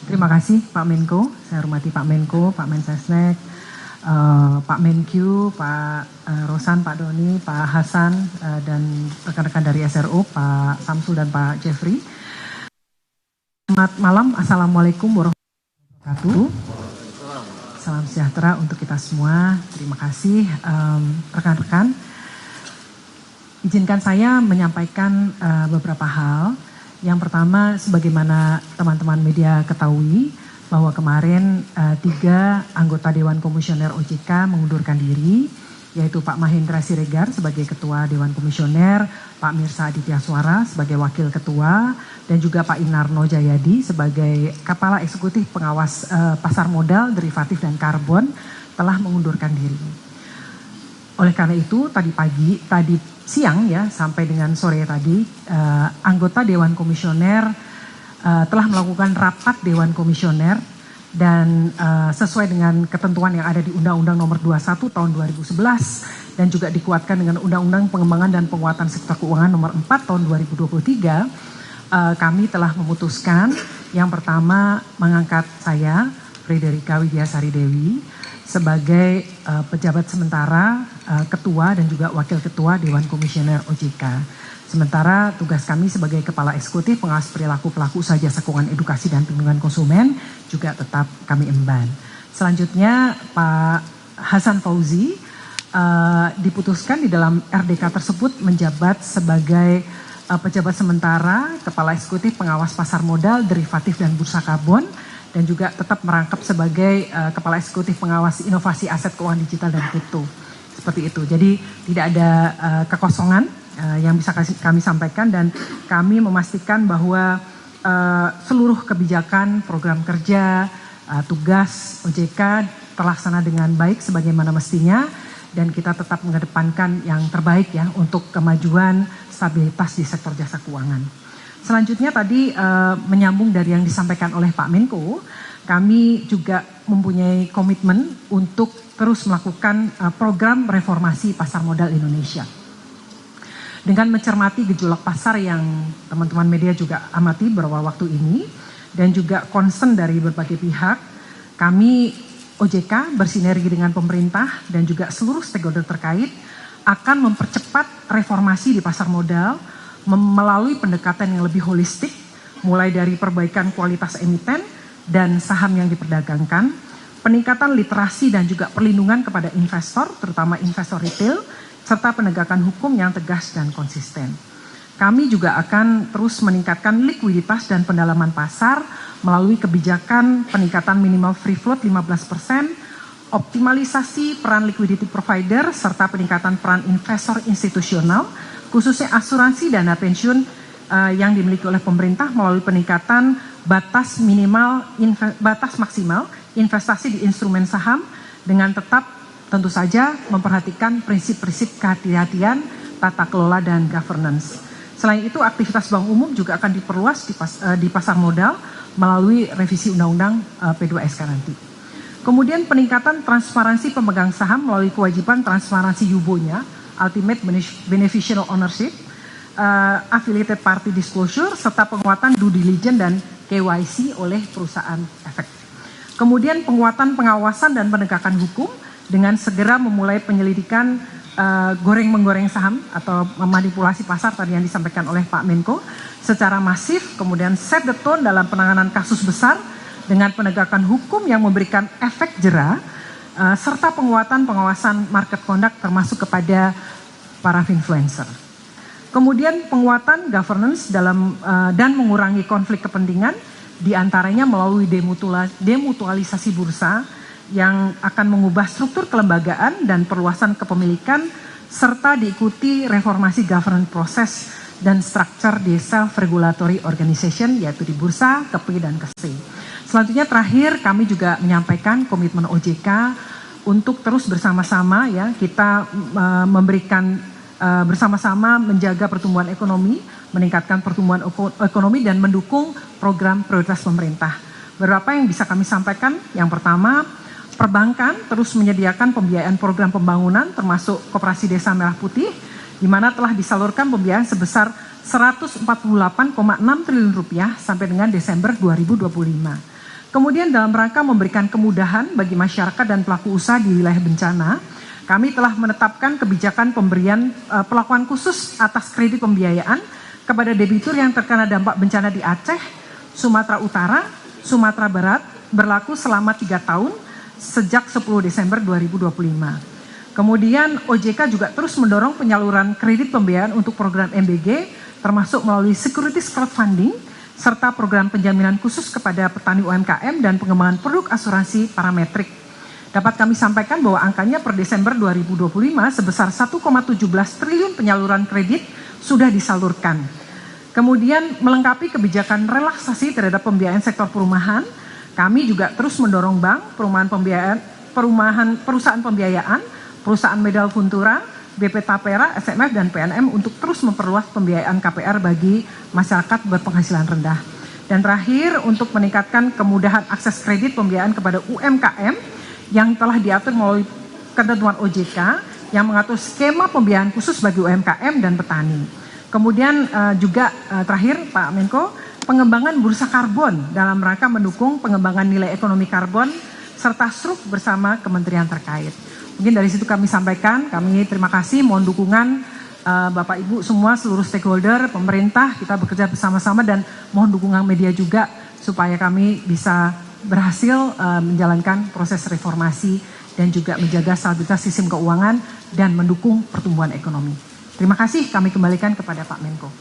Terima kasih Pak Menko, saya hormati Pak Menko, Pak Mensesnek, Pak Menkyu, Pak Rosan, Pak Doni, Pak Hasan, dan rekan-rekan dari SRO, Pak Samsul dan Pak Jeffrey. Selamat malam, Assalamualaikum warahmatullahi wabarakatuh. Salam sejahtera untuk kita semua. Terima kasih rekan-rekan. Izinkan saya menyampaikan beberapa hal. Yang pertama, sebagaimana teman-teman media ketahui, bahwa kemarin 3 anggota Dewan Komisioner OJK mengundurkan diri, yaitu Pak Mahendra Siregar sebagai Ketua Dewan Komisioner, Pak Mirsa Aditya Suara sebagai Wakil Ketua, dan juga Pak Inarno Jayadi sebagai Kepala Eksekutif Pengawas Pasar Modal, Derivatif, dan Karbon telah mengundurkan diri. Oleh karena itu, tadi siang ya sampai dengan sore tadi, anggota Dewan Komisioner telah melakukan rapat Dewan Komisioner dan sesuai dengan ketentuan yang ada di Undang-Undang Nomor 21 Tahun 2011 dan juga dikuatkan dengan Undang-Undang Pengembangan dan Penguatan Sektor Keuangan Nomor 4 Tahun 2023, kami telah memutuskan yang pertama mengangkat saya, Frederika Widyasari Dewi, sebagai pejabat sementara ketua dan juga wakil ketua Dewan Komisioner OJK. Sementara tugas kami sebagai Kepala Eksekutif Pengawas Perilaku Pelaku Usaha Jasa Keuangan Edukasi dan Perlindungan Konsumen juga tetap kami emban. Selanjutnya Pak Hasan Fauzi diputuskan di dalam RDK tersebut menjabat sebagai pejabat sementara Kepala Eksekutif Pengawas Pasar Modal, Derivatif, dan Bursa Karbon, dan juga tetap merangkap sebagai Kepala Eksekutif Pengawas Inovasi Aset Keuangan Digital dan Kripto. Seperti itu. Jadi tidak ada kekosongan yang bisa kami sampaikan, dan kami memastikan bahwa seluruh kebijakan, program kerja, tugas OJK terlaksana dengan baik sebagaimana mestinya, dan kita tetap mengedepankan yang terbaik ya untuk kemajuan stabilitas di sektor jasa keuangan. Selanjutnya tadi menyambung dari yang disampaikan oleh Pak Menko, kami juga mempunyai komitmen untuk terus melakukan program reformasi pasar modal Indonesia. Dengan mencermati gejolak pasar yang teman-teman media juga amati beberapa waktu ini, dan juga concern dari berbagai pihak, kami OJK bersinergi dengan pemerintah dan juga seluruh stakeholder terkait akan mempercepat reformasi di pasar modal melalui pendekatan yang lebih holistik, mulai dari perbaikan kualitas emiten dan saham yang diperdagangkan, peningkatan literasi dan juga perlindungan kepada investor, terutama investor retail, serta penegakan hukum yang tegas dan konsisten. Kami juga akan terus meningkatkan likuiditas dan pendalaman pasar melalui kebijakan peningkatan minimal free float 15%, optimalisasi peran liquidity provider, serta peningkatan peran investor institusional, khususnya asuransi dana pensiun yang dimiliki oleh pemerintah melalui peningkatan batas maksimal investasi di instrumen saham dengan tetap tentu saja memperhatikan prinsip-prinsip kehati-hatian, tata kelola, dan governance. Selain itu, aktivitas bank umum juga akan diperluas di pasar modal melalui revisi Undang-Undang P2SK nanti. Kemudian peningkatan transparansi pemegang saham melalui kewajiban transparansi UBO-nya, Ultimate Beneficial Ownership, Affiliated Party Disclosure, serta penguatan due diligence dan KYC oleh perusahaan efek. Kemudian penguatan pengawasan dan penegakan hukum dengan segera memulai penyelidikan goreng-menggoreng saham atau memanipulasi pasar tadi yang disampaikan oleh Pak Menko secara masif, kemudian set the tone dalam penanganan kasus besar dengan penegakan hukum yang memberikan efek jera, serta penguatan pengawasan market conduct termasuk kepada para influencer. Kemudian penguatan governance dan mengurangi konflik kepentingan diantaranya melalui demutualisasi bursa yang akan mengubah struktur kelembagaan dan perluasan kepemilikan serta diikuti reformasi governance proses dan struktur di self-regulatory organization yaitu di bursa, KEPI, dan KSE. Selanjutnya terakhir kami juga menyampaikan komitmen OJK untuk terus bersama-sama ya kita memberikan bersama-sama menjaga pertumbuhan ekonomi, meningkatkan pertumbuhan ekonomi dan mendukung program prioritas pemerintah. Beberapa yang bisa kami sampaikan, yang pertama perbankan terus menyediakan pembiayaan program pembangunan termasuk Koperasi Desa Merah Putih di mana telah disalurkan pembiayaan sebesar Rp148,6 triliun sampai dengan Desember 2025. Kemudian dalam rangka memberikan kemudahan bagi masyarakat dan pelaku usaha di wilayah bencana, kami telah menetapkan kebijakan pemberian perlakuan khusus atas kredit pembiayaan kepada debitur yang terkena dampak bencana di Aceh, Sumatera Utara, Sumatera Barat, berlaku selama 3 tahun sejak 10 Desember 2025. Kemudian OJK juga terus mendorong penyaluran kredit pembiayaan untuk program MBG, termasuk melalui securities crowdfunding, serta program penjaminan khusus kepada petani UMKM dan pengembangan produk asuransi parametrik. Dapat kami sampaikan bahwa angkanya per Desember 2025 sebesar 1,17 triliun penyaluran kredit sudah disalurkan. Kemudian melengkapi kebijakan relaksasi terhadap pembiayaan sektor perumahan, kami juga terus mendorong bank, perusahaan pembiayaan, perusahaan Medal Funtura, BP Tapera, SMF, dan PNM untuk terus memperluas pembiayaan KPR bagi masyarakat berpenghasilan rendah. Dan terakhir, untuk meningkatkan kemudahan akses kredit pembiayaan kepada UMKM yang telah diatur melalui ketentuan OJK yang mengatur skema pembiayaan khusus bagi UMKM dan petani. Kemudian juga terakhir Pak Menko, pengembangan bursa karbon dalam rangka mendukung pengembangan nilai ekonomi karbon serta SRUK bersama kementerian terkait. Mungkin dari situ kami sampaikan, kami terima kasih, mohon dukungan Bapak Ibu semua, seluruh stakeholder, pemerintah, kita bekerja bersama-sama dan mohon dukungan media juga supaya kami bisa berhasil menjalankan proses reformasi dan juga menjaga stabilitas sistem keuangan dan mendukung pertumbuhan ekonomi. Terima kasih, kami kembalikan kepada Pak Menko.